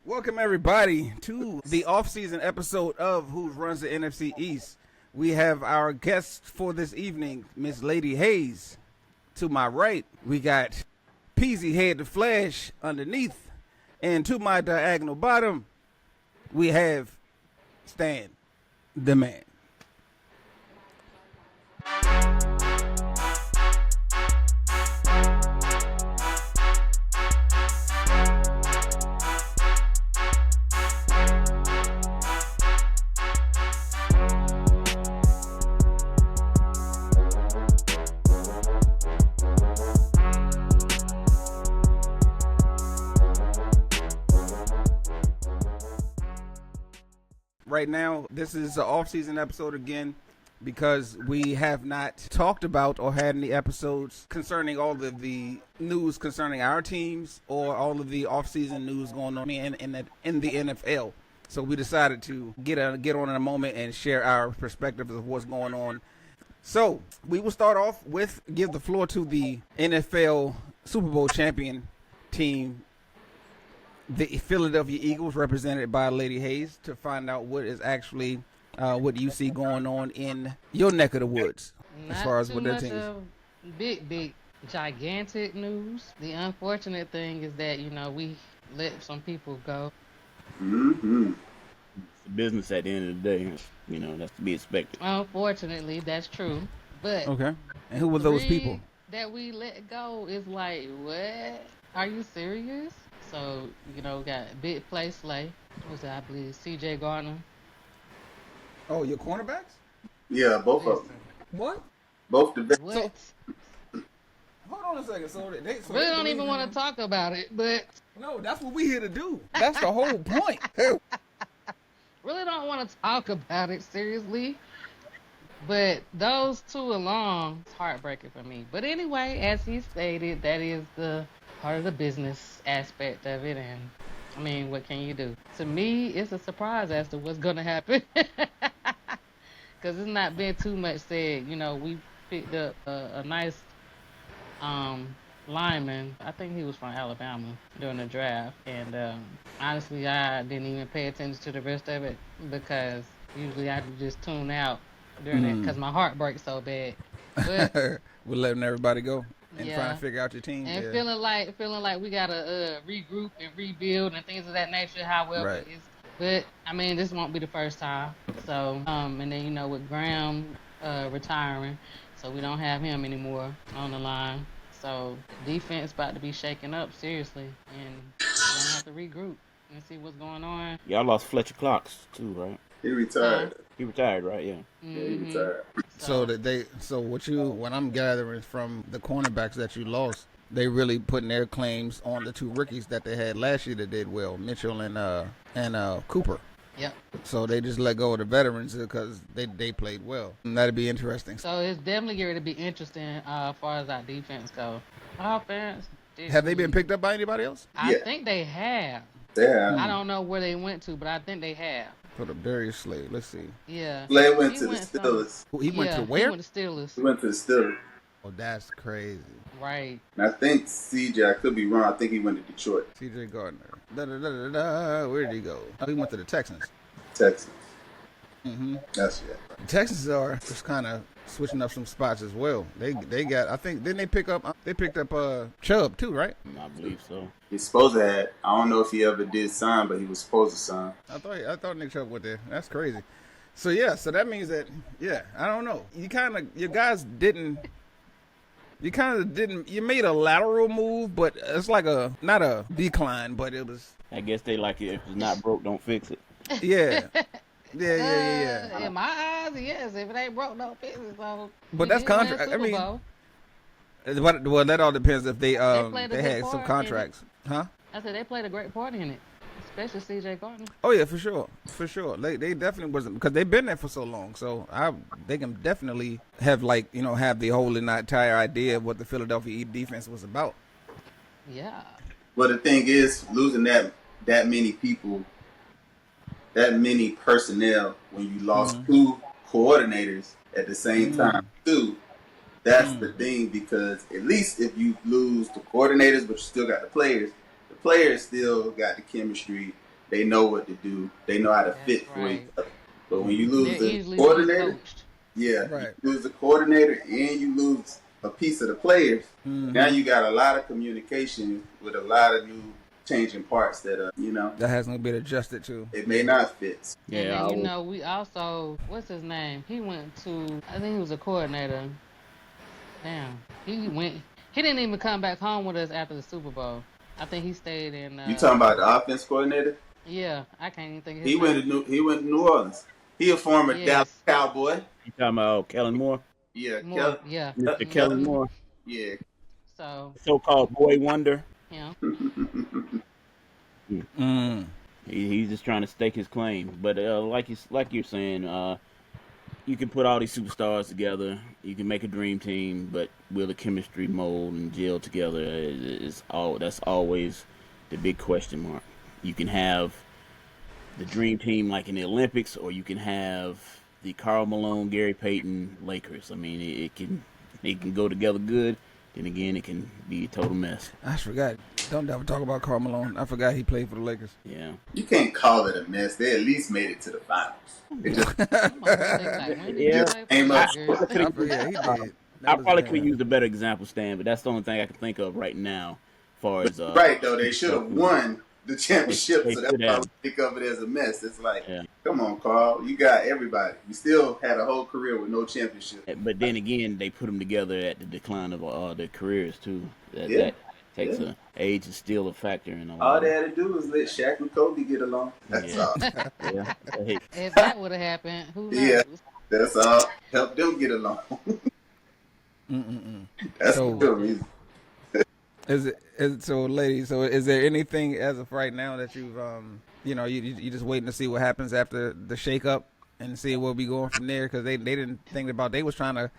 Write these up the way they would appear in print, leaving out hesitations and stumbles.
Welcome everybody to the off-season episode of Who Runs the NFC East. We have our guest for this evening, Miss Lady Hayes. To my right, we got Peasy Head the Flash underneath, and to my diagonal bottom, we have Stan the Man. Right now, this is an off-season episode again because we have not talked about or had any episodes concerning all of the news concerning our teams or all of the off-season news going on in the NFL. So we decided to get on in a moment and share our perspectives of what's going on. So we will start off with give the floor to the NFL Super Bowl champion team, the Philadelphia Eagles, represented by Lady Hayes, to find out what is actually what you see going on in your neck of the woods. Not as far as too what their much team is. of big, gigantic news. The unfortunate thing is that, we let some people go. Mm-hmm. It's business at the end of the day. That's to be expected. Unfortunately, that's true. But Okay. And who were those people? That we let go is like, what? Are you serious? So, got Big Play Slay. Was it, I believe, C.J. Gardner. Oh, your cornerbacks? Yeah, both of them. What? Both the best. What? Hold on a second. So they really don't even want to talk about it, but... No, that's what we here to do. That's the whole point. Really don't want to talk about it, seriously. But those two alone, it's heartbreaking for me. But anyway, as he stated, that is the part of the business aspect of it, and I mean, what can you do? To me, it's a surprise as to what's going to happen, because it's not been too much said. We picked up a nice lineman. I think he was from Alabama during the draft, and honestly, I didn't even pay attention to the rest of it because usually I just tune out during it because my heart breaks so bad. But we're letting everybody go and Yeah. trying to figure out your team. and Yeah. feeling like we gotta regroup and rebuild and things of that nature. However, Right. but I mean, this won't be the first time. So and then with Graham retiring, so we don't have him anymore on the line. So defense about to be shaken up seriously, and we're gonna have to regroup and see what's going on. Y'all lost Fletcher Cox too, right? He retired. He retired, right? Yeah. Yeah, he retired. So what I'm gathering from the cornerbacks that you lost, they really putting their claims on the two rookies that they had last year that did well, Mitchell and Cooper. Yep. So they just let go of the veterans because they played well. And that'd be interesting. So it's definitely going to be interesting as far as our defense goes. Offense. Have they been picked up by anybody else? I Yeah. think they have. Yeah. I don't know where they went to, but I think they have. Put up Darius Slade. Let's see. Yeah. Slade went He to the went Steelers. He went to He where? went to Steelers. He went to the Steelers. Oh, that's crazy. Right. And I think CJ, I could be wrong, I think he went to Detroit, C.J. Gardner. Where did he go? Oh, he went to the Texans. Texas. Mm-hmm. That's it. The Texans are just kind of switching up some spots as well. They got, I think, didn't they picked up Chubb too, right? I believe so. He's supposed to have, I don't know if he ever did sign, but he was supposed to sign. I thought Nick Chubb went there. That's crazy. So yeah, so that means that I don't know. You made a lateral move, but it's like not a decline, but it was I guess they like it. If it's not broke, don't fix it. yeah. Yeah. In my eyes, yes. If it ain't broke, don't fix it. So But we that's did win contract. Super I mean, Bowl. well, that all depends if they played a they good had some part in contracts, huh? I said they played a great part in it, especially C.J. Gardner. Oh yeah, for sure. They definitely wasn't because they've been there for so long. So they can definitely have have the whole entire idea of what the Philadelphia defense was about. Yeah. But the thing is, losing that many people, that many personnel, when you lost two coordinators at the same time too, that's the thing, because at least if you lose the coordinators but you still got the players still got the chemistry They know what to do. They know how to That's fit for each right. other. But when you lose They're the easily to be coordinator, coached. yeah, you Right. lose the coordinator and you lose a piece of the players. Now you got a lot of communication with a lot of new changing parts that That hasn't been adjusted to. it may not fit. And Yeah, then we also what's his name? He went to I think he was a coordinator. Damn, he went. He didn't even come back home with us after the Super Bowl. I think he stayed in. You talking about the offense coordinator? Yeah, I can't even think of his He went name. to New Orleans. He a former Dallas Yes, Cowboy. you talking about Kellen Moore, Yeah, more. Yeah. Mr. Kellen Mhm. Moore, yeah. So so-called boy wonder. him. Mm. He's just trying to stake his claim. But like you're saying, you can put all these superstars together. You can make a dream team, but will the chemistry mold and gel together? That's always the big question mark. You can have the dream team like in the Olympics, or you can have the Karl Malone, Gary Payton Lakers. I mean, it can go together good. Then again, it can be a total mess. I forgot. Don't ever talk about Karl Malone. I forgot he played for the Lakers. Yeah. You can't call it a mess. They at least made it to the finals. It just I'm over here thinking like, when did he Yeah. play for the Came up Lakers? I forget he did. I That was probably could damn. use a better example, Stan, but that's the only thing I can think of right now, as far as right though. They should have won the championship, They so that's should why have. we think of it as a mess. It's like, Yeah. come on, Carl, you got everybody. You still had a whole career with no championship. But then again, they put them together at the decline of their careers too. Yeah. That takes Yeah. age is still a factor in a All lot. they had to do was let Shaq and Kobe get along. That's Yeah. all. Yeah. Hey, If that would have happened, who knows? Yeah. That's all. Help them get along. That's So- the real reason. So, ladies? So, is there anything as of right now that you've you just waiting to see what happens after the shakeup and see where we going from there? Because they didn't think about they was trying to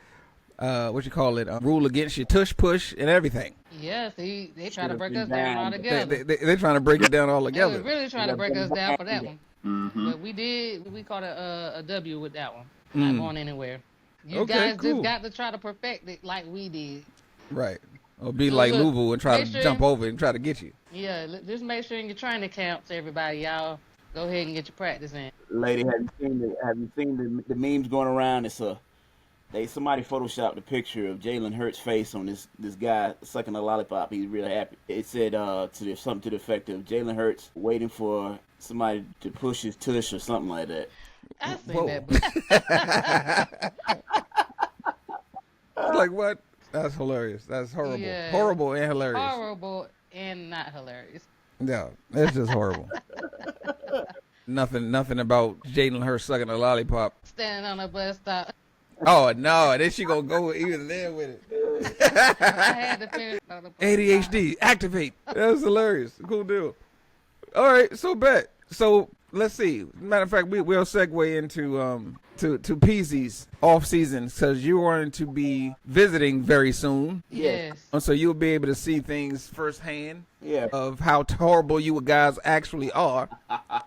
rule against you, tush push and everything. Yes, they try to Should've break been us down all banned. together. They're trying to break it down all They together. was really trying to break us down for that one. Mm-hmm. But we caught a W with that one. Not going anywhere. You Okay, guys cool. just got to try to perfect it like we did. Right. Or be So like look, Louisville and try to make sure- jump over and try to get you. Yeah, just make sure in your training camps, everybody, y'all go ahead and get your practice in. lady, have you seen the memes going around? Somebody photoshopped a picture of Jalen Hurts' face on this guy sucking a lollipop. He's really happy. It said something to the effect of Jalen Hurts waiting for somebody to push his tush or something like that. I seen Whoa. that. Like what? That's hilarious. That's horrible. Yeah. Horrible and hilarious. Horrible and not hilarious. No, it's just horrible. Nothing about Jalen Hurts sucking a lollipop. Standing on a bus stop. Oh no, then she gonna go even there with it. I had to finish on the bus stop. ADHD, activate. That was hilarious. Cool deal. All right, so bet. So let's see. Matter of fact, we'll segue into to Peasy's off season because you're going to be visiting very soon. Yes. And so you'll be able to see things firsthand Yeah. of how horrible you guys actually are,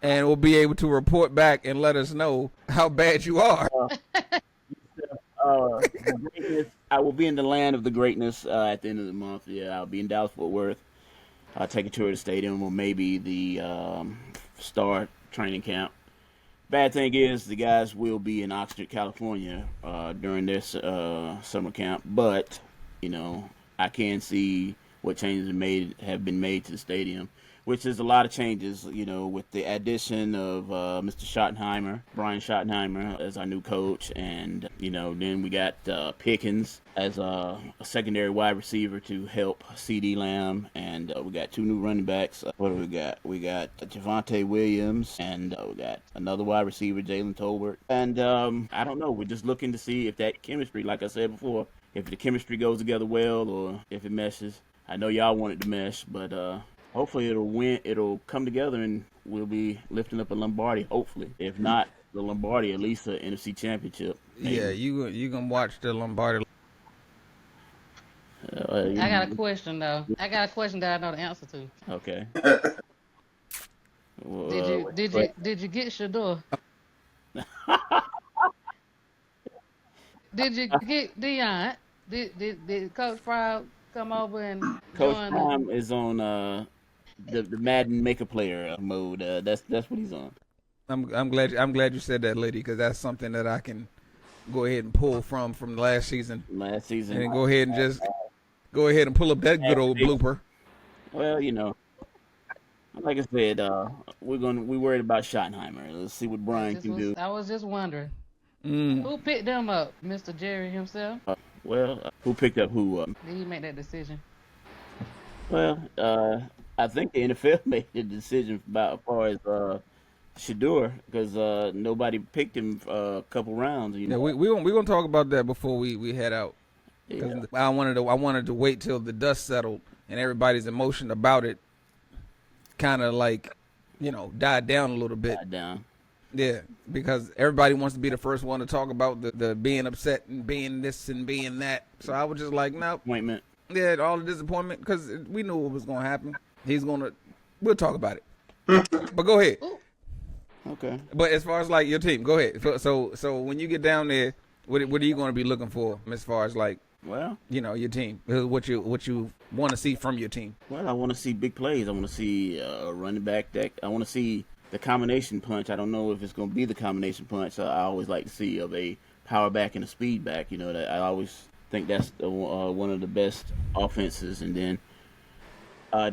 and we'll be able to report back and let us know how bad you are. The greatness, I will be in the land of the greatness at the end of the month. Yeah, I'll be in Dallas Fort Worth. I'll take a tour of the stadium or maybe the Star training camp. Bad thing is the guys will be in Oxnard, California during this summer camp, but I can see what changes have been made to the stadium, which is a lot of changes, with the addition of Mr. Schottenheimer, Brian Schottenheimer, as our new coach. And, then we got Pickens as a secondary wide receiver to help CD Lamb. And we got two new running backs. What do we got? We got Javonte Williams, and we got another wide receiver, Jalen Tolbert. And I don't know. We're just looking to see if that chemistry, like I said before, if the chemistry goes together well or if it meshes. I know y'all want it to mesh, but hopefully it'll come together and we'll be lifting up a Lombardi, hopefully. If not the Lombardi, at least an NFC championship. Maybe. Yeah, you gonna watch the Lombardi. I got a question though. I got a question that I know the answer to. Okay. Did you get Shador? Did you get Deion? Did Coach Fry come over and Coach join? Prime is on the Madden make a player mode. That's what he's on. I'm glad you said that, lady, because that's something that I can go ahead and pull from last season, and go ahead and pull up that good old blooper. Well, like I said, we worried about Schottenheimer. Let's see what Brian can do. I was just wondering who picked them up, Mr. Jerry himself. Who picked up who? Did he make that decision? Well, I think the NFL made the decision about as far as Shador, because nobody picked him a couple rounds. Yeah, we gonna talk about that before we head out. Because I wanted to wait till the dust settled and everybody's emotion about it kind of like, died down a little bit. Died down. Yeah, because everybody wants to be the first one to talk about the being upset and being this and being that. So I was just like, no. Disappointment. Yeah, all the disappointment, because we knew what was going to happen. We'll talk about it. But go ahead. Okay. But as far as like your team, go ahead. So when you get down there, what are you going to be looking for as far as like, your team? What you want to see from your team? Well, I want to see big plays. I want to see a running back that I want to see the combination punch. I don't know if it's going to be the combination punch. I always like to see of a power back and a speed back. That I always think that's one of the best offenses. And then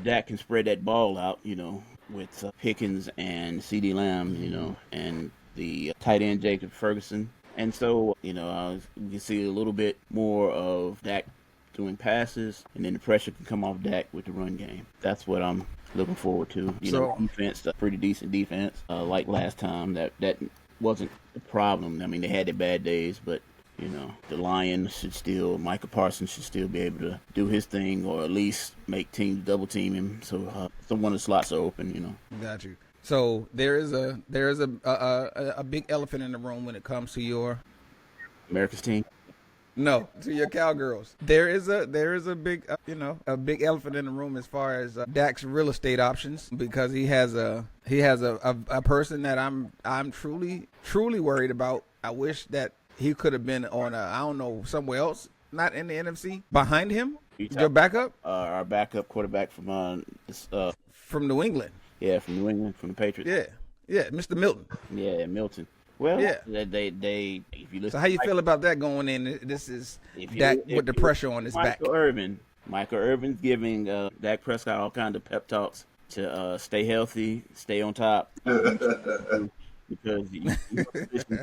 Dak can spread that ball out, with Pickens and CeeDee Lamb, and the tight end Jacob Ferguson. And so, we can see a little bit more of Dak doing passes, and then the pressure can come off Dak with the run game. That's what I'm looking forward to. Defense, a pretty decent defense. Like last time, that wasn't the problem. I mean, they had their bad days, but the Lions Micah Parsons should still be able to do his thing, or at least make teams double team him. So one of the slots are open. Got you. So there is a big elephant in the room when it comes to your America's team. No, to your Cowgirls. There is a big a big elephant in the room as far as Dak's real estate options, because he has a person that I'm truly worried about. I wish that he could have been on somewhere else, not in the NFC. Behind him, your backup, our backup quarterback from New England. Yeah, from New England, from the Patriots. Yeah, Mr. Milton. Yeah, Milton. Well, yeah. They if you listen. So how you feel about that going in? This is Dak with the pressure on his back. Michael Irvin's giving Dak Prescott all kinds of pep talks to stay healthy, stay on top. Because you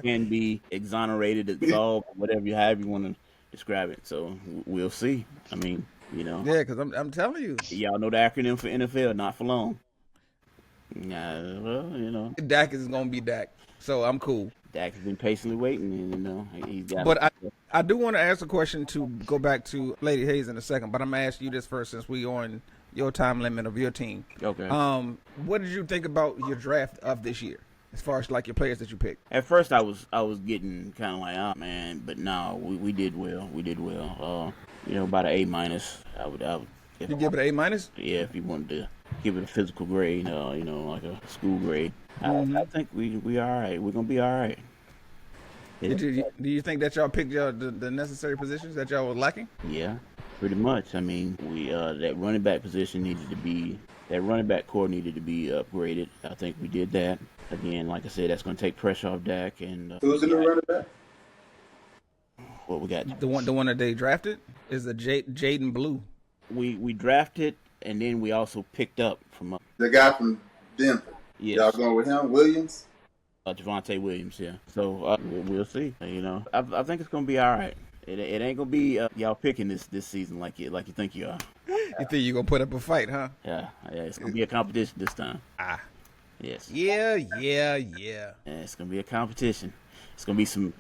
can be exonerated, absolved, however you want to describe it. So we'll see. I mean, Yeah, because I'm telling you. Y'all know the acronym for NFL, not for long. Well, Dak is going to be Dak. So I'm cool. Dak has been patiently waiting, and he's got. But I do want to ask a question to go back to Lady Hayes in a second, but I'm going to ask you this first since we on your time limit of your team. Okay. What did you think about your draft of this year? As far as like your players that you picked. At first, I was getting kind of like, oh man, but no, we did well. We did well. About an A-. I would. You give it an A-? Yeah, if you wanted to give it a physical grade, like a school grade. I think we all right. We're gonna be all right. Yeah. Do you think that y'all picked the necessary positions that y'all was lacking? Yeah, pretty much. I mean, we that running back position that running back core needed to be upgraded. I think we did that. Again, like I said, that's going to take pressure off Dak. And who's in the running back? What we got? The one that they drafted is a Jaden Blue. We drafted, and then we also picked up from the guy from Denver. Yes. Y'all going with him, Williams? Javonte Williams. Yeah. So we'll see. I think it's going to be all right. It ain't going to be y'all picking this season like you think you are. You think you're going to put up a fight, huh? Yeah. It's going to be a competition this time. Yes. Yeah. It's gonna be a competition. It's gonna be some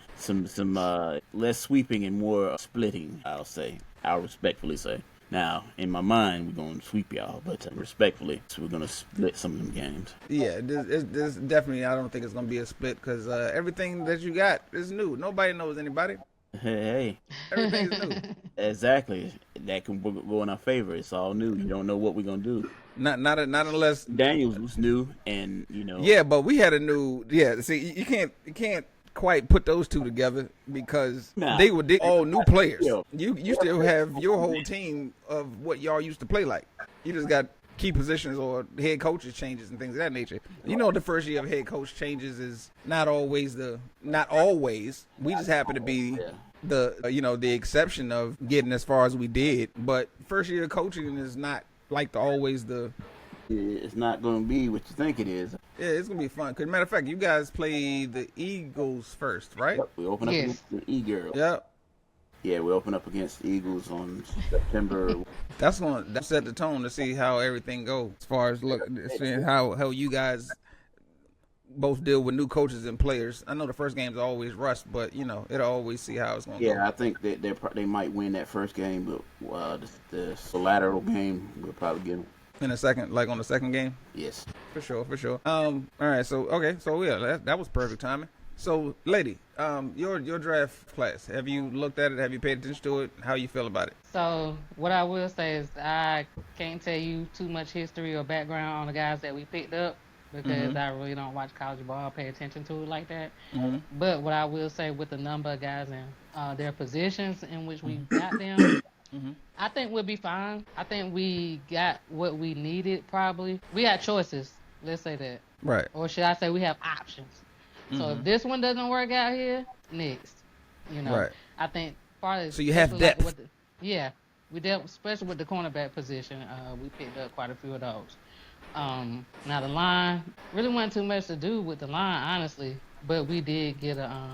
less sweeping and more splitting. I'll respectfully say. Now, in my mind, we're gonna sweep y'all, but respectfully, we're gonna split some of them games. Yeah, this definitely. I don't think it's gonna be a split because everything that you got is new. Nobody knows anybody. Hey. Everything is new. Exactly. That can go in our favor. It's all new. You don't know what we're gonna do. Not unless Daniels was new, and Yeah, but we had a new. Yeah, see, you can't quite put those two together because they were all new players. You still have your whole team of what y'all used to play like. You just got key positions or head coaches changes and things of that nature. You know, the first year of head coach changes is not always. We just happen to be the exception of getting as far as we did. But first year of coaching is not like always the. It's not going to be what you think it is. Yeah, it's going to be fun. Cause matter of fact, you guys play the Eagles first, right? Yep, we open up against the E-Girls. Yep. Yeah, we open up against the Eagles on September. That's going to set the tone to see how everything goes as far as seeing how you guys both deal with new coaches and players. I know the first game's always rushed, but it'll always see how it's going to go. Yeah, I think that they might win that first game, but the lateral game we'll probably get them. In a second, like on the second game? Yes. For sure. All right, so yeah, that was perfect timing. So, lady, your draft class, have you looked at it? Have you paid attention to it? How you feel about it? So what I will say is I can't tell you too much history or background on the guys that we picked up because I really don't watch college ball, pay attention to it like that. But what I will say with the number of guys and their positions in which we got them, I think we'll be fine. I think we got what we needed probably. We got choices, let's say that. Right. Or should I say we have options. So if this one doesn't work out here, next. Right. I think part of so you have depth. We dealt, especially with the cornerback position. We picked up quite a few of those. Now the line really wasn't too much to do with the line, honestly, but we did get a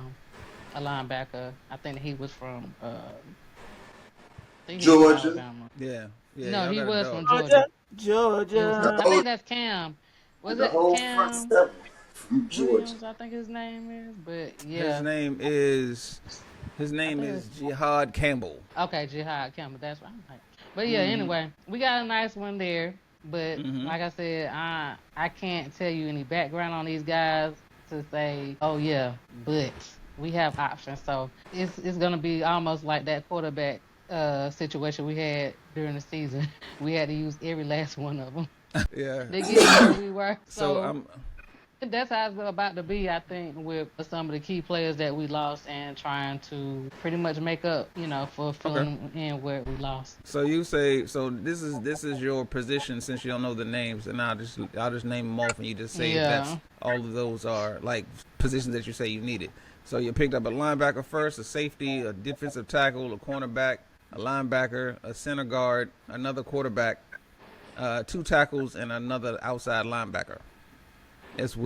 linebacker. I think he was from Georgia. Yeah. No, he was from Georgia. Georgia. I think that's Cam. Was it Cam? From Georgia. Williams, I think his name is, but yeah. His name is Jihad Campbell. Okay, Jihad Campbell, that's right. But yeah, anyway, we got a nice one there. But like I said, I can't tell you any background on these guys to say, oh yeah, but we have options. So it's gonna be almost like that quarterback situation we had during the season. We had to use every last one of them. Yeah. They get where we were. So that's how it's about to be, I think, with some of the key players that we lost and trying to pretty much make up, for filling in where we lost. So you say, this is your position since you don't know the names, and I'll just name them off, and you just say that's all of those are like positions that you say you needed. So you picked up a linebacker first, a safety, a defensive tackle, a cornerback, a linebacker, a center guard, another quarterback, 2 tackles, and another outside linebacker. That's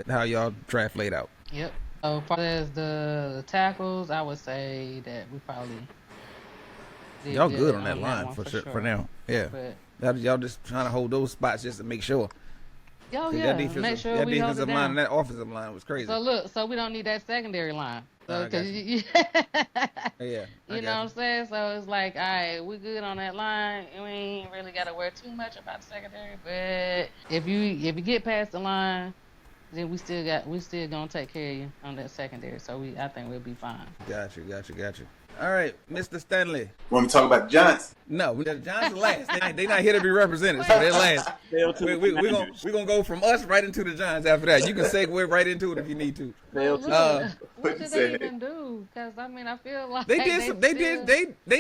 how y'all draft laid out. Yep. So far as the tackles, I would say that we probably did y'all good on that line for sure. For now. Yeah. But y'all just trying to hold those spots just to make sure. Make sure that we hold it defensive down. line and that offensive line was crazy. So look, we don't need that secondary line. So, I got you. You know what I'm saying? So it's like, all right, we good on that line. We ain't really got to worry too much about the secondary. But if you get past the line, then we still gonna take care of you on that secondary. So I think we'll be fine. Got you. All right, Mr. Stanley. Want me to talk about the Giants? No, the Giants are last. They not here to be represented, so they're last. We're gonna go from us right into the Giants after that. You can segue right into it if you need to. What did they even do? Because I feel like they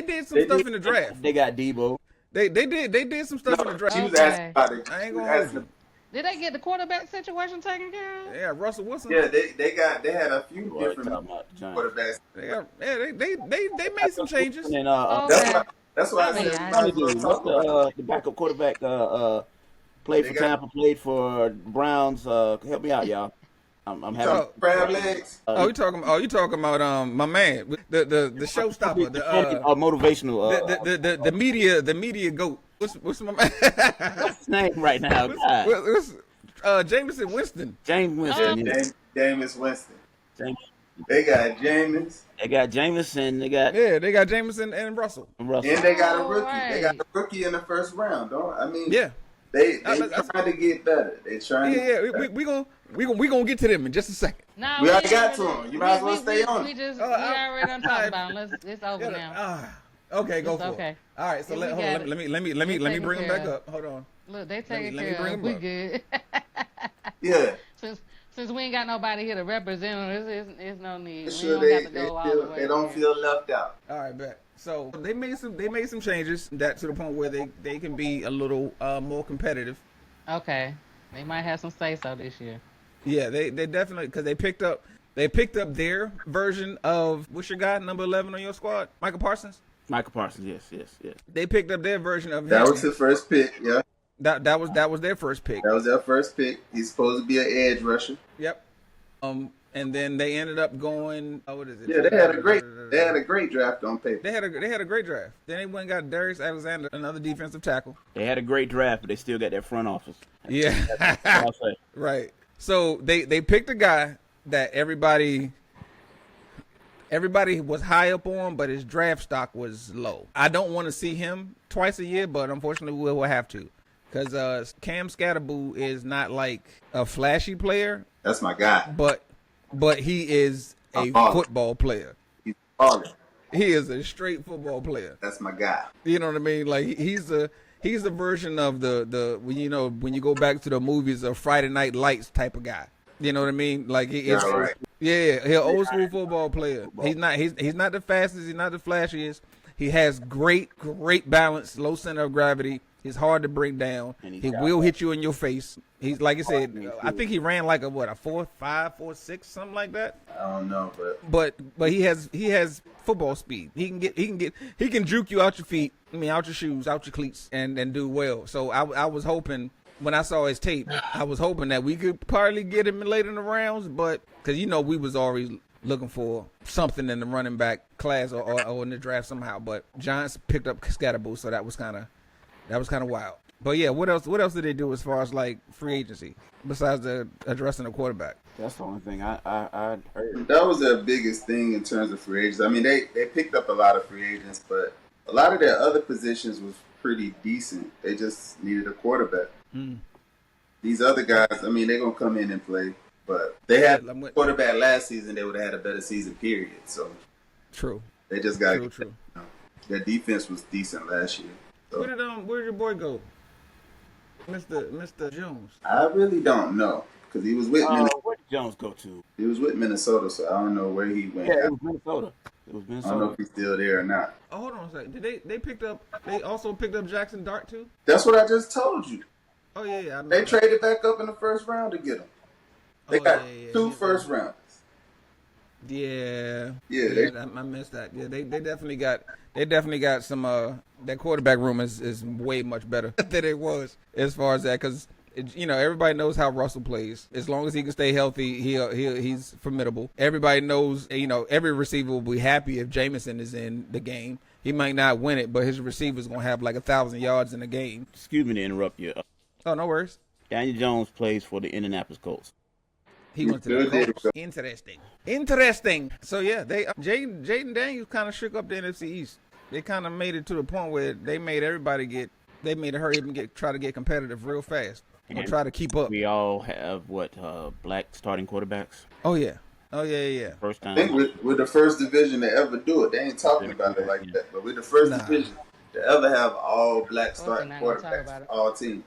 did some stuff in the draft. They got Debo. They did some stuff in the draft. She was asking about it. I ain't gonna hold you. Did they get the quarterback situation taken care of? Yeah, Russell Wilson. Yeah, they had a few different quarterbacks. They made some changes. And, that's why I said what's the backup quarterback played for Tampa, played for Browns. Help me out, y'all. I'm having crab legs. You talking about my man, the showstopper, the motivational, the media goat. What's my man? What's his name right now? Jameson Winston. James Winston. Jameis Winston. They got Jameis. They got Jameson. They got Jameson and Russell. And they got a rookie. Right. They got a rookie in the first round. They trying to get better. They trying. We gonna get to them in just a second. No, we already got to them. You might as well stay on. We already done talked about them. It's over now. Okay, go for it. All right, so let me bring them back up. Hold on. Look, they taking care of. We good. Yeah. Since we ain't got nobody here to represent them, there's no need. Sure, they don't feel left out. All right, bet. So they made some changes that to the point where they can be a little more competitive. Okay. They might have some say so this year. Yeah, they definitely because they picked up their version of what's your guy number 11 on your squad, Michael Parsons. Michael Parsons, yes. They picked up their version of him. That was his first pick. Yeah, that was their first pick. that was their first pick. He's supposed to be an edge rusher. Yep. And then they ended up going. What is it? Yeah, they had a great draft on paper. They had a great draft. Then they went and got Darius Alexander, another defensive tackle. They had a great draft, but they still got their front office. Yeah. I'll say. Right. So they picked a guy that everybody was high up on, but his draft stock was low. I don't want to see him twice a year, but unfortunately we'll have to. Because Cam Scatterboo is not like a flashy player. That's my guy. But he is a football player. He's baller. He is a straight football player. That's my guy. You know what I mean? Like he's the version of the when you go back to the movies of Friday Night Lights type of guy. You know what I mean? Like he's right. he's an old school football player. He's not the fastest. He's not the flashiest. He has great balance, low center of gravity. He's hard to bring down. He will hit you in your face. He's like I said. I think he ran like a 4.5, 4.6, something like that. I don't know, But he has football speed. He can juke you out your feet. I mean, out your shoes, out your cleats, and do well. So I was hoping when I saw his tape, I was hoping that we could probably get him late in the rounds, but because we was always looking for something in the running back class or in the draft somehow. But Giants picked up Scatterboo, so that was kind of wild. But yeah, what else did they do as far as like free agency besides addressing the quarterback? That's the only thing I heard. that was their biggest thing in terms of free agents. I mean, they picked up a lot of free agents, but a lot of their other positions was pretty decent. They just needed a quarterback. These other guys, I mean, they're going to come in and play. But they had a quarterback last season, they would have had a better season, period. So True. they just got to True. Their defense was decent last year. So. Where did your boy go? Mr. Jones. I really don't know because he was with Minnesota. Where did Jones go to? He was with Minnesota, so I don't know where he went. Yeah, it was Minnesota. I don't know if he's still there or not. Oh, hold on a second. Did they also picked up Jackson Dart too? That's what I just told you. Oh yeah. They traded back up in the first round to get him. They got two first rounders. Yeah. I I missed that. Yeah, they definitely got some. That quarterback room is way much better than it was as far as that because everybody knows how Russell plays. As long as he can stay healthy, he's formidable. Everybody knows. Every receiver will be happy if Jameson is in the game. He might not win it, but his receiver's gonna have like 1,000 yards in the game. Excuse me to interrupt you. Oh, no worries. Daniel Jones plays for the Indianapolis Colts. He went to the Colts. Interesting. So yeah, Jaden Daniels kind of shook up the NFC East. They kind of made it to the point where they made hurry up and try to get competitive real fast. Or try to keep up. We all have black starting quarterbacks. Oh yeah. First time. think we're the first division to ever do it. They ain't talking about it like that, but we're the first division to ever have all black starting quarterbacks, all teams.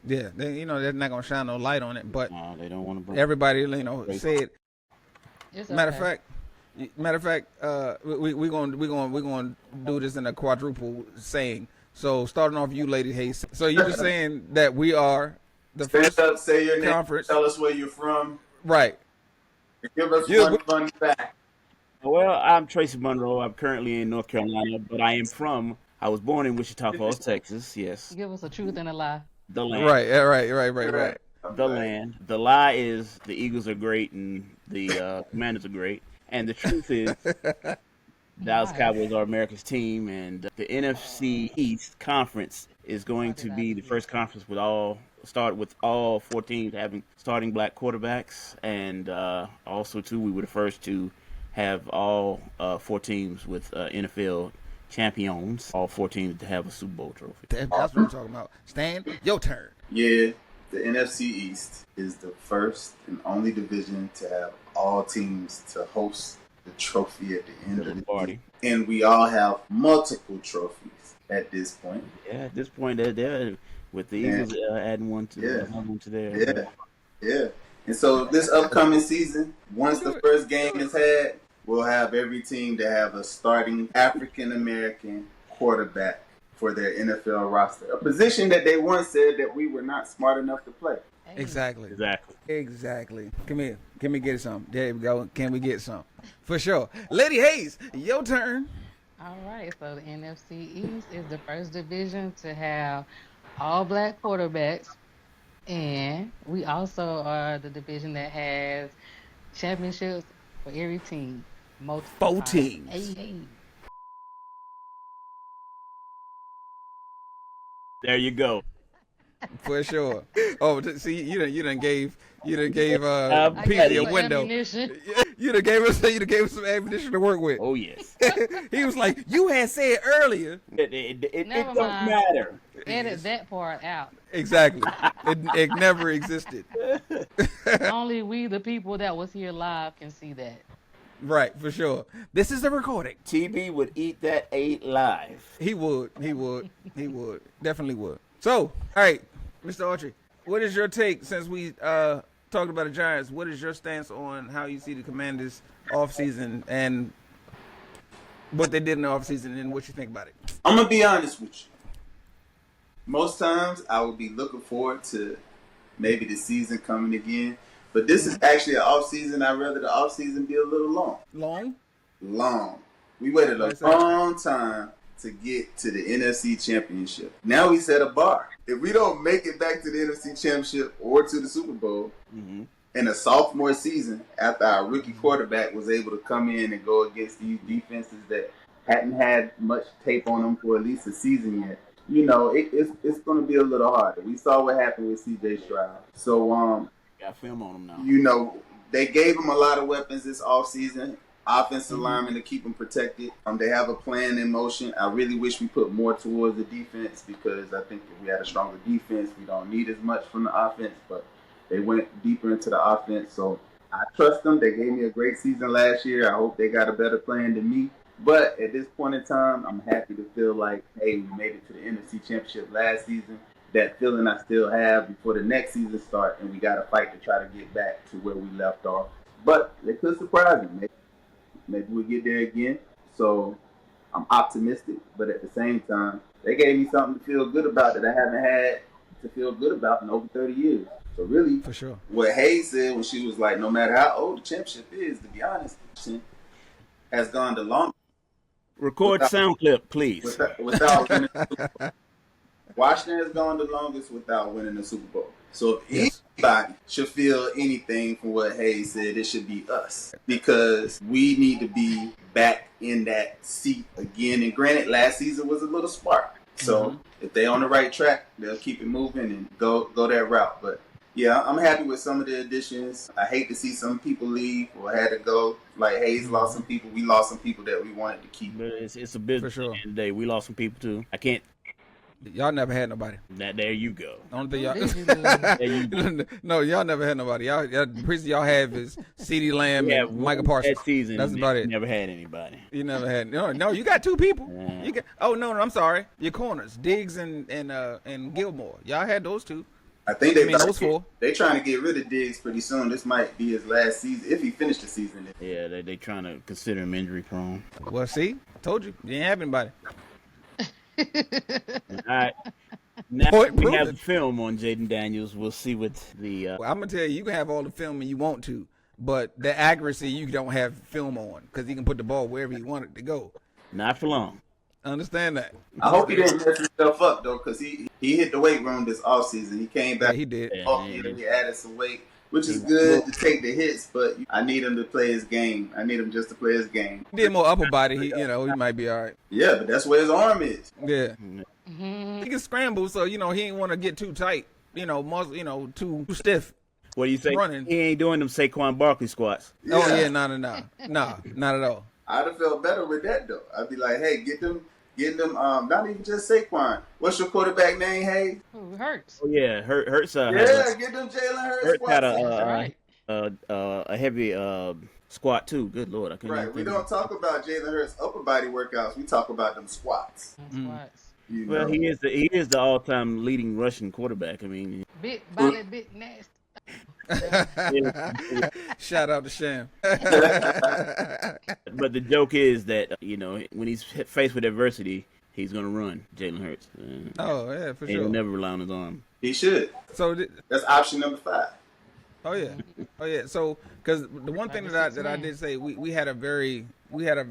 Yeah, they're not gonna shine no light on it, but they don't want to bring everybody, said. It's Matter okay. of fact, we're gonna do this in a quadruple saying. So starting off, you, Lady Hayes. So you're just saying that we are the first up, say your conference. Name, tell us where you're from. Right. Give us one fun fact. Well, I'm Tracy Monroe. I'm currently in North Carolina, but I was born in Wichita Falls, Texas. Yes. Give us a truth and a lie. The land. Right. The land. The lie is the Eagles are great and the Commanders are great. And the truth is Dallas Cowboys are America's team, and the NFC East Conference is going to be the first conference with all 4 teams having starting black quarterbacks, and also too we were the first to have all 4 teams with NFL champions, all 4 teams to have a Super Bowl trophy. That's what we're talking about. Stan, your turn. Yeah, the NFC East is the first and only division to have all teams to host the trophy at the end of the party. And we all have multiple trophies at this point. Yeah, at this point, they're with the Eagles adding one to their. Yeah. And so this upcoming season, once the first game is had, we'll have every team to have a starting African American quarterback for their NFL roster. A position that they once said that we were not smart enough to play. Hey. Exactly. Exactly. Come here. Can we get some? There we go. Can we get some? For sure. Lady Hayes, your turn. All right, so the NFC East is the first division to have all black quarterbacks, and we also are the division that has championships for every team. Multiple 4 times. teams. Hey. There you go. For sure. Oh, see, you done gave I Peasy got a some window. ammunition. You done gave us some ammunition to work with. Oh yes. He was like, you had said earlier. It Never don't mind. matter. Edit that part out. Exactly. It never existed. Only we, the people that was here live, can see that. Right, for sure. This is a recording. TB would eat that live. He would. Definitely would. So, all right, Mr. Autry, what is your take since we talked about the Giants? What is your stance on how you see the Commanders offseason and what they did in the offseason and what you think about it? I'm going to be honest with you. Most times I would be looking forward to maybe the season coming again. But this is actually an offseason. I'd rather the offseason be a little long. Long? We waited a long time to get to the NFC Championship. Now we set a bar. If we don't make it back to the NFC Championship or to the Super Bowl in a sophomore season after our rookie quarterback was able to come in and go against these defenses that hadn't had much tape on them for at least a season yet, it's going to be a little harder. We saw what happened with C.J. Stroud. So, got film on him now. They gave him a lot of weapons this offseason. Offensive linemen to keep them protected. They have a plan in motion. I really wish we put more towards the defense because I think if we had a stronger defense, we don't need as much from the offense. But they went deeper into the offense, so I trust them. They gave me a great season last year. I hope they got a better plan than me. But at this point in time, I'm happy to feel like, hey, we made it to the NFC Championship last season. That feeling I still have before the next season starts, and we got to fight to try to get back to where we left off. But they could surprise me. Maybe we'll get there again. So I'm optimistic, but at the same time, they gave me something to feel good about that I haven't had to feel good about in over 30 years. So really, for sure, what Hayes said when she was like, no matter how old the championship is, to be honest, has gone the longest. Record sound clip, please. Without winning the Super Bowl. Washington has gone the longest without winning the Super Bowl. So if anybody should feel anything from what Hayes said, it should be us. Because we need to be back in that seat again. And granted, last season was a little spark. So if they're on the right track, they'll keep it moving and go that route. But yeah, I'm happy with some of the additions. I hate to see some people leave or had to go. Like Hayes lost some people. We lost some people that we wanted to keep. But it's a business. For sure. At the end of the day, we lost some people too. I can't. Y'all never had nobody. There you go. Only thing y'all. There you go. No, y'all never had nobody. The person y'all have is CeeDee Lamb and Michael Parsons. That season, that's about it. Never had anybody. You never had. No, you got 2 people. Yeah. You got. Oh no, I'm sorry. Your corners, Diggs and Gilmore. Y'all had those 2. I think those 4. They trying to get rid of Diggs pretty soon. This might be his last season if he finished the season. Yeah, they trying to consider him injury prone. Well, see, told you ain't have anybody. All right. Now we have the film on Jaden Daniels. We'll see what the. Well, I'm gonna tell you can have all the filming you want to, but the accuracy you don't have film on because he can put the ball wherever he wanted it to go. Not for long. Understand that. I hope he didn't mess himself up though, because he hit the weight room this offseason. He came back. Yeah, he did. He added some weight, which is good to take the hits. But I need him to play his game. I need him just to play his game. He did more upper body. He might be all right. Yeah, but that's where his arm is. Yeah. He can scramble, so he ain't want to get too tight. Muscle, too stiff. What do you say? Running. He ain't doing them Saquon Barkley squats. Yeah. Oh yeah, no, not at all. I'd have felt better with that though. I'd be like, hey, get them. Not even just Saquon. What's your quarterback name, Hey? Who Hurts? Oh yeah, Hurts. Get them Jalen Hurts. Hurts had right. a heavy squat too. Good Lord, I couldn't. Right. We don't talk about Jalen Hurts upper body workouts. We talk about them squats. Squats. Well, he is the all-time leading rushing quarterback. I mean, Big body, big nasty. Shout out to Sham. But the joke is that when he's faced with adversity, he's gonna run. Jalen Hurts. Oh yeah, for And he'll sure. never rely on his arm. He should. So That's option number 5. oh yeah. So because the one thing that I did say, we had a very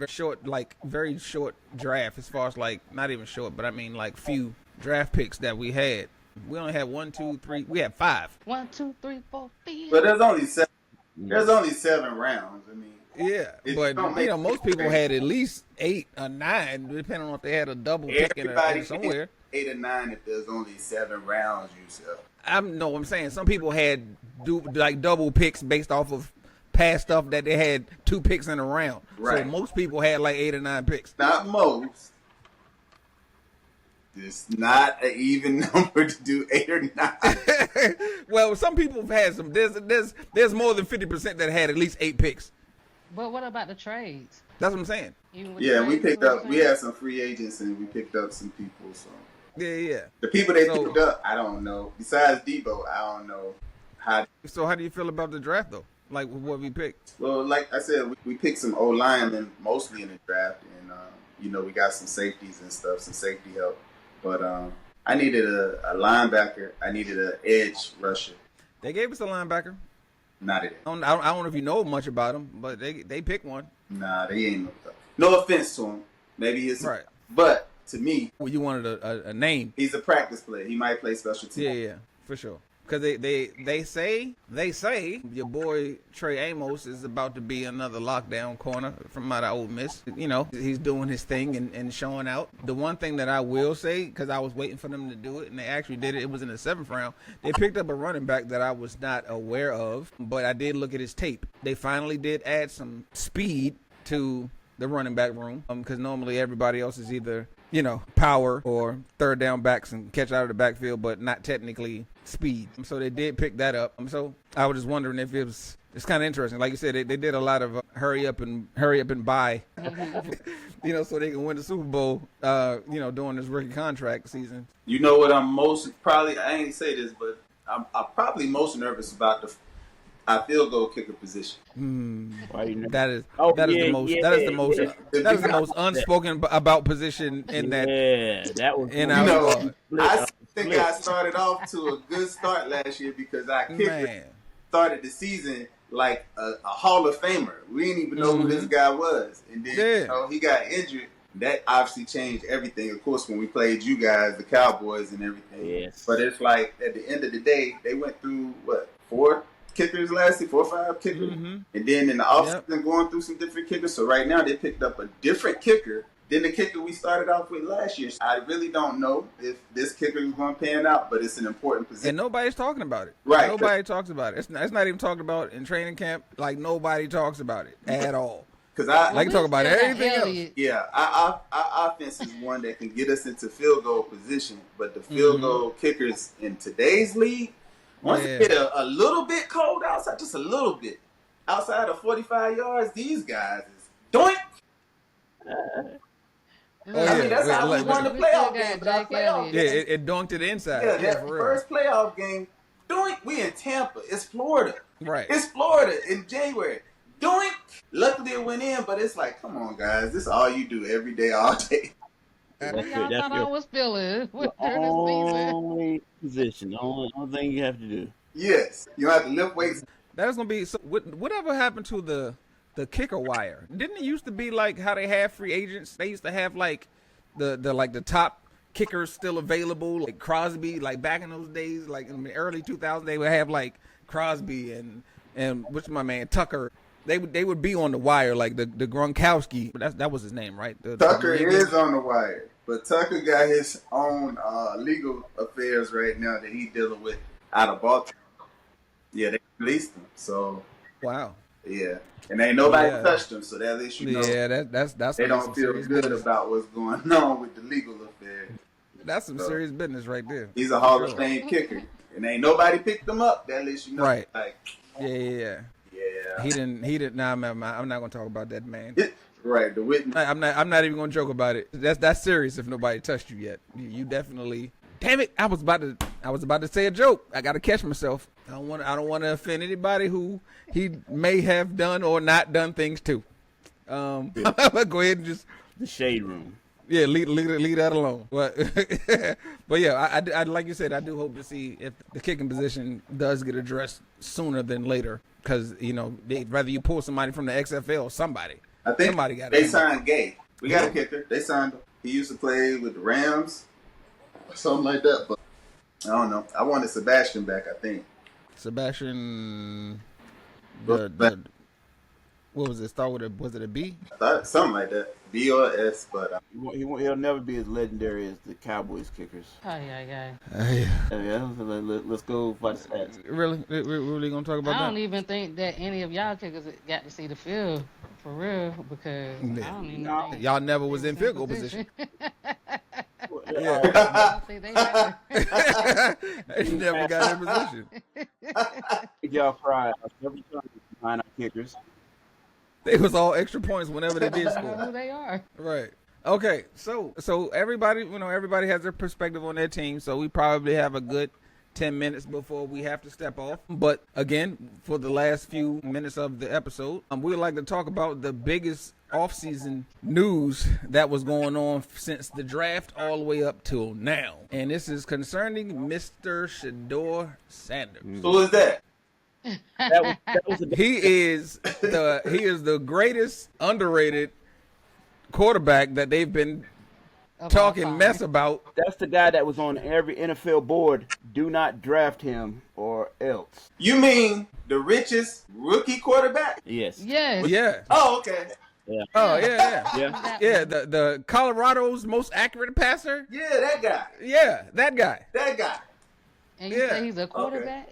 short, like very short draft as far as like not even short, but I mean like few draft picks that we had. We only had 1, 2, 3. We had 5. 1, 2, 3, 4, 5. But there's only 7. There's only 7 rounds. I mean, Yeah, It but don't make most people had at least 8 or 9, depending on if they had a double pick in somewhere. 8 or 9 if there's only 7 rounds, I'm saying some people had like double picks based off of past stuff that they had 2 picks in a round. Right. So most people had like 8 or 9 picks. Not most. It's not an even number to do 8 or 9. Well, some people have had some. There's more than 50% that had at least 8 picks. But what about the trades? That's what I'm saying. Even with Yeah, the we trades, picked what I'm up. We saying? had some free agents and we picked up some people. So Yeah. the people they So- picked up, I don't know. Besides Debo, I don't know how. So how do you feel about the draft though? Like what we picked? Well, like I said, we picked some O linemen mostly in the draft, and we got some safeties and stuff, some safety help. But I needed a linebacker. I needed an edge rusher. They gave us a linebacker. Not it. I don't know if you know much about him, but they picked one. Nah, they ain't no offense to him. Maybe it's Right. But to me, Well, you wanted a name. he's a practice player. He might play special teams. Yeah, for sure. Because they say your boy Trey Amos is about to be another lockdown corner from out of Ole Miss. He's doing his thing and showing out. The one thing that I will say, because I was waiting for them to do it, and they actually did it. It was in the 7th round. They picked up a running back that I was not aware of, but I did look at his tape. They finally did add some speed to the running back room, because normally everybody else is either power or third down backs and catch out of the backfield, but not technically speed. So they did pick that up. So I was just wondering if it's kind of interesting. Like you said, they did a lot of hurry up and buy, so they can win the Super Bowl, during this rookie contract season. You know what I'm I ain't say this, but I'm probably most nervous about our field goal kicker position. That is the most unspoken about position in that. Yeah, that was In our squad. I think I started off to a good start last year because our kicker Man. started the season like a Hall of Famer. We didn't even know who this guy was, and then he got injured. That obviously changed everything. Of course, when we played you guys, the Cowboys, and everything. Yes. But it's like at the end of the day, they went through 4 kickers last year, 4 or 5 kickers, and then in the offseason going through some different kickers. So right now they picked up a different kicker than the kicker we started off with last year. I really don't know if this kicker is going to pan out, but it's an important position. And nobody's talking about it. Right. Nobody talks about it. It's not even talked about in training camp. Like nobody talks about it at all. Because I Like talk about everything else. Yeah, our offense is one that can get us into field goal position, but the field goal kickers in today's league, once it get a little bit cold outside, just a little bit, outside of 45 yards, these guys is doink. I mean, that's how we won the playoff game. But our playoff Yeah, game, it dunked to the inside. yeah, Yeah, that for real. first playoff game, doink. We in Tampa. It's Florida. Right. It's Florida in January. Doink. Luckily it went in, but it's like, come on, guys. This is all you do every day, all day. Y'all thought I was feeling during this season. only position. The only thing you have to do. Yes. You have to lift weights. That's gonna be so. Whatever happened to the kicker wire? Didn't it used to be like how they have free agents? They used to have like the top kickers still available, like Crosby. Like back in those days, like in the early 2000s, they would have like Crosby and what's my man Tucker. They would be on the wire like the Gronkowski. That was his name, right? Tucker is on the wire, but Tucker got his own legal affairs right now that he's dealing with out of Baltimore. Yeah, they released him. So Wow. yeah, and ain't nobody Yeah. touched him. So that at least you know Yeah, that's they some don't feel serious good business. about what's going on with the legal affairs. That's some serious business right there. He's a Hall of Sure. Fame kicker, and ain't nobody picked him up. That lets you know, Right. Like, Yeah. yeah, He didn't. Nah, I'm not gonna talk about that man. right. The witness. I'm not even gonna joke about it. That's serious. If nobody touched you yet, you definitely. Damn it! I was about to I was about to say a joke. I got to catch myself. I don't want to offend anybody who he may have done or not done things to. I'm gonna go ahead and just The shade room. leave that alone. But but yeah, I like you said, I do hope to see if the kicking position does get addressed sooner than later, because whether you pull somebody from the XFL, somebody got they signed Gay. We got a kicker. They signed him. He used to play with the Rams, something like that. But I don't know. I wanted Sebastian back. I think Sebastian. What was it? Was it a B? I thought something like that. B or S, but He'll never be as legendary as the Cowboys kickers. Yeah. Yeah, let's go for the stats. Really gonna talk about I that? don't even think that any of y'all kickers got to see the field for real, because I don't even think Y'all never was in field goal position. I don't think they got They never got in position. Y'all cry every time behind our kickers. They was all extra points whenever they did know score. who they are. Right. Okay. So everybody, everybody has their perspective on their team. So we probably have a good 10 minutes before we have to step off. But again, for the last few minutes of the episode, we would like to talk about the biggest offseason news that was going on since the draft all the way up till now. And this is concerning Mr. Shedeur Sanders. who is that? That was a He is the greatest underrated quarterback that they've been Of all talking time. mess about. That's the guy that was on every NFL board. Do not draft him or else. You mean the richest rookie quarterback? Yes. Yes. Yeah. Oh, okay. Oh yeah. Yeah. Yeah. The Colorado's most accurate passer. Yeah, that guy. Yeah, that guy. That guy. And you Yeah. say he's a quarterback?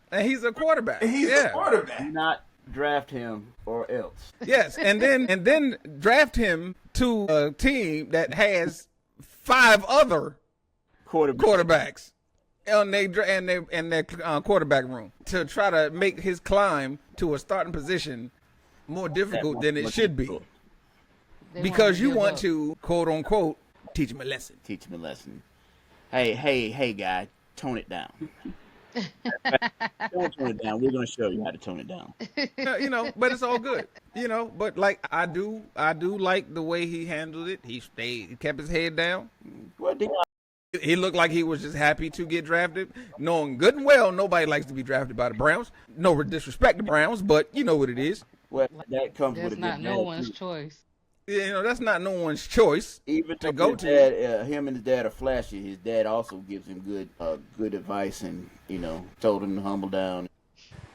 And he's a quarterback. And he's yeah. a quarterback. Do not draft him or else. Yes, and then draft him to a team that has 5 other quarterbacks on their quarterback room to try to make his climb to a starting position more difficult than it should be, They because you give want up. to quote unquote teach him a lesson. Teach him a lesson. Hey, guy, tone it down. Don't tone it down. We're gonna show you how to tone it down. But it's all good. But like I do like the way he handled it. He kept his head down. What did He looked like he was just happy to get drafted, knowing good and well nobody likes to be drafted by the Browns. No disrespect to Browns, but you know what it is. Well, that comes That's with a not good no dad, one's too. choice. That's not no one's choice. Even to to go go to. dad, him and his dad are flashy. His dad also gives him good advice, and told him to humble down.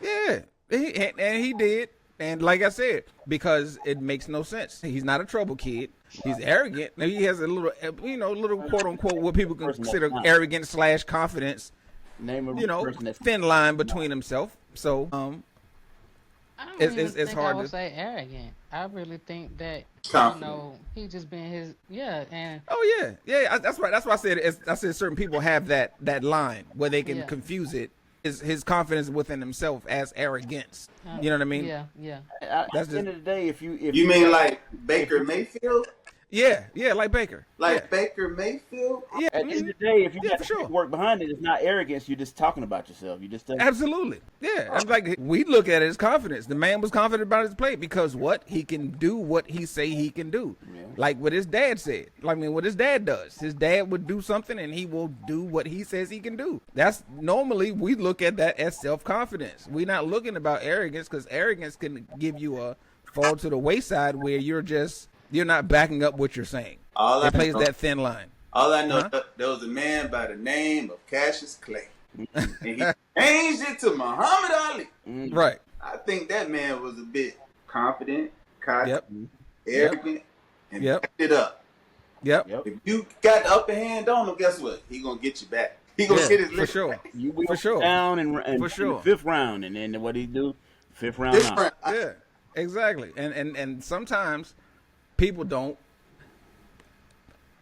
Yeah, he did. And like I said, because it makes no sense. He's not a trouble kid. He's arrogant. Now he has a little quote unquote what people consider arrogant / confidence. Name a person that's Thin line between himself. So I don't It's- even it's think hard I would to- say arrogant. I really think that Confident. he just been and yeah. That's right. That's why I said certain people have that line where they can Yeah. confuse it. His confidence within himself as arrogance. You know what I mean? yeah. At That's the end of the day, if you You mean like Baker Mayfield? Yeah, like Baker. Like yeah. Baker Mayfield? Yeah, at the end of the day, if you Yeah, got for sure. work behind it, it's not arrogance. You're just talking about yourself. You just absolutely. Yeah, I'm like we look at it as confidence. The man was confident about his play because what he can do, what he say he can do. Yeah. Like what his dad said. What his dad does. His dad would do something and he will do what he says he can do. That's normally we look at that as self-confidence. We're not looking about arrogance because arrogance can give you a fall to the wayside where you're not backing up what you're saying. All I It plays know- that thin line. All I know, Huh? there was a man by the name of Cassius Clay. And he changed it to Muhammad Ali. Right. I think that man was a bit confident, cocky, Yep. arrogant, and Yep. backed it up. Yep. Yep. If you got the upper hand on him, guess what? He gonna get you back. He gonna Yeah, get his for lick sure. back. You will For sure. down and For in the sure. 5th round, and then what he do? 5th round out. Different. Yeah, exactly. And sometimes people don't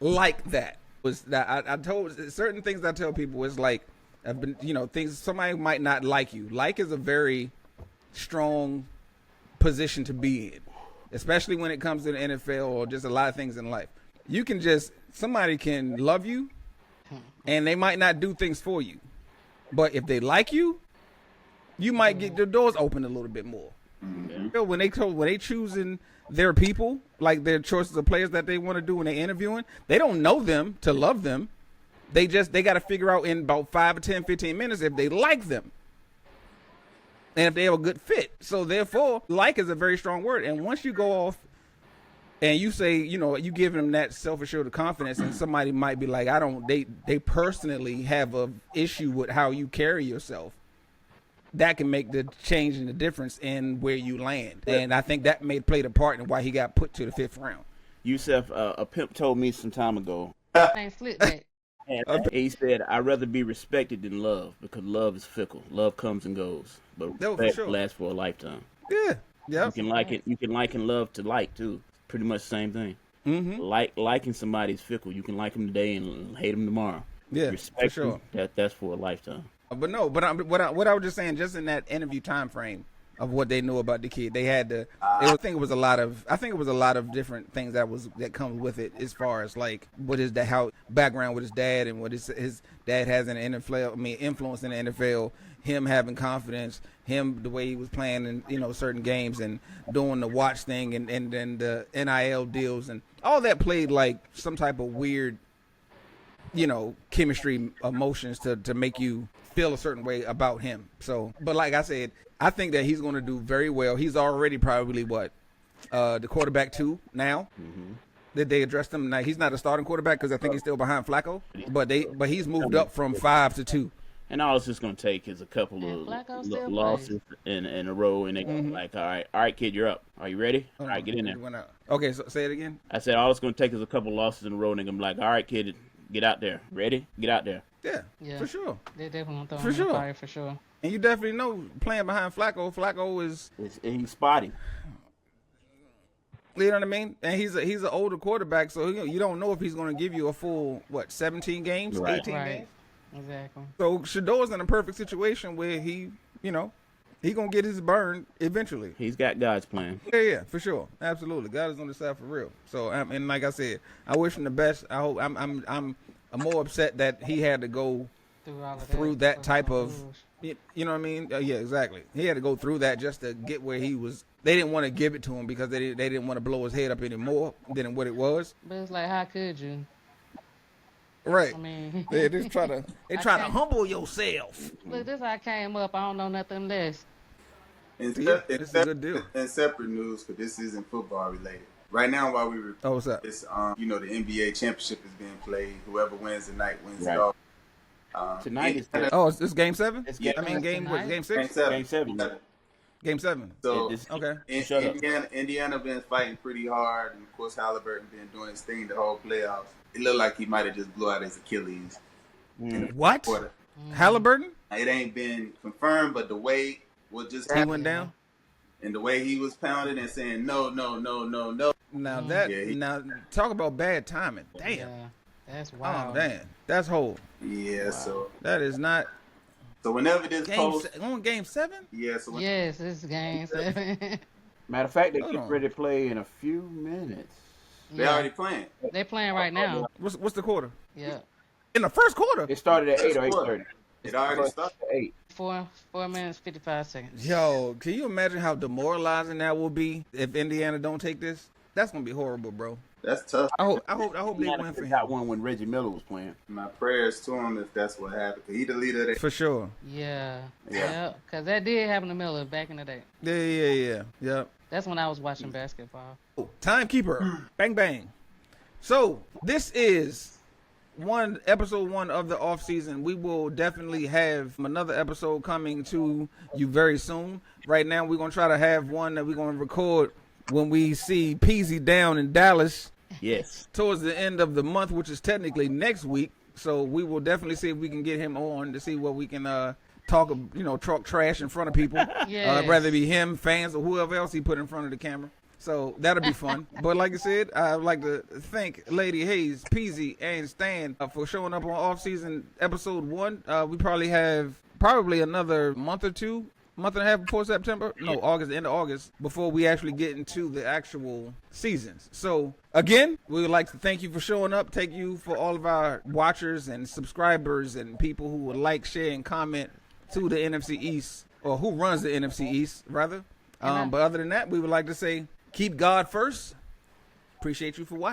like that. Was that I told certain things I tell people is like I've been things somebody might not like you. Like is a very strong position to be in, especially when it comes to the NFL or just a lot of things in life. Somebody can love you and they might not do things for you. But if they like you, you might get the doors open a little bit more. Yeah. When they choosing their people, like their choices of players that they want to do when they interviewing, they don't know them to love them. They got to figure out in about 5 or 10, 15 minutes if they like them. And if they have a good fit. So therefore, like is a very strong word. And once you go off and you say, you give them that self-assured confidence, and somebody might be like, they personally have a issue with how you carry yourself. That can make the change and the difference in where you land. And I think that played a part in why he got put to the 5th round. Yusef, a pimp told me some time ago. Ain't slick back. And he said, I'd rather be respected than loved because love is fickle. Love comes and goes, but No, for respect sure. lasts for a lifetime. Yeah. Yeah. You can like it. You can like and love to like too. Pretty much the same thing. Mm-hmm. Liking somebody is fickle. You can like them today and hate them tomorrow. Yeah, respect for sure. That's for a lifetime. But no, what I was just saying, just in that interview time frame of what they knew about the kid, they had to. I think it was a lot of different things that comes with it, as far as like what is the how background with his dad and what his dad has in the NFL. I mean, influence in the NFL. Him having confidence, him the way he was playing in certain games and doing the watch thing and then the NIL deals and all that played like some type of weird, chemistry emotions to make you feel a certain way about him. So, but like I said, I think that he's going to do very well. He's already probably the quarterback 2 now. Mm-hmm. Did they address him? Now, he's not a starting quarterback because I think he's still behind Flacco. But he's moved up from 5 to 2. And all it's just going to take is a couple of losses in a row, and they go like, all right, kid, you're up. Are you ready? All right, get in there. Okay, so say it again. I said all it's going to take is a couple losses in a row, and they're going to be like, all right, kid, get out there. Ready? Get out there. Yeah, for sure. They definitely throw For him in sure. the fire for sure. And you definitely know playing behind Flacco is He's spotty. You know what I mean? And he's an older quarterback, so you don't know if he's going to give you a full 17 games, Right. 18 Right. games. Exactly. So Shador's in a perfect situation where he gonna get his burn eventually. He's got God's plan. Yeah, for sure, absolutely. God is on the side for real. So and like I said, I wish him the best. I hope I'm more upset that he had to go through that type of. You know what I mean? Yeah, exactly. He had to go through that just to get where he was. They didn't want to give it to him because they didn't want to blow his head up any more than what it was. But it's like, how could you? Right. I mean, they try to humble yourself. Look, this I came up. I don't know nothing less. This is a good deal. In separate news, because this isn't football related. Right now, while we were, what's up? It's the NBA championship is being played. Whoever wins the night wins Right. it all. Tonight is It's game 7. Yeah. I mean game 6. Game 7. Game 7. Game 7. So Okay. Shut up. Indiana been fighting pretty hard, and of course Halliburton been doing his thing the whole playoffs. It looked like he might have just blew out his Achilles. What? Halliburton? It ain't been confirmed, but the way He went down. and the way he was pounding and saying no. Now Yeah, talk about bad timing. Damn. Yeah, that's wild. Oh damn. That's whole. Yeah, Wow. so That is not whenever this post, on game 7. yeah, so when, Yes, it's game 7. Matter of fact, they Hold get on. ready to play in a few minutes. they already playing. They playing right now. What's the quarter? Yeah. In the first quarter. It started at 8 or 8:30. It already started. 8. 4 minutes 55 seconds. Yo, can you imagine how demoralizing that will be if Indiana don't take this? That's gonna be horrible, bro. That's tough. I hope they win for got him. one when Reggie Miller was playing. My prayers to him if that's what happened. 'Cause he the leader of the For sure. Yeah. Yeah. Yeah. Because that did happen to Miller back in the day. Yeah. That's when I was watching basketball. Timekeeper. Bang bang. So this is episode 1 of the off season. We will definitely have another episode coming to you very soon. Right now we're gonna try to have one that we're gonna record when we see Peasy down in Dallas Yes. towards the end of the month, which is technically next week. So we will definitely see if we can get him on to see what we can talk trash in front of people. Yes. Whether it be him, fans, or whoever else he put in front of the camera. So that'll be fun. But like I said, I'd like to thank Lady Hayes, Peasy, and Stan for showing up on off-season episode 1. We probably have another month and a half before September. No, August, the end of August, before we actually get into the actual seasons. So Again, we would like to thank you for showing up. Thank you for all of our watchers and subscribers and people who would like, share, and comment to the NFC East, or who runs the NFC East, rather. But other than that, we would like to say, keep God first. Appreciate you for watching.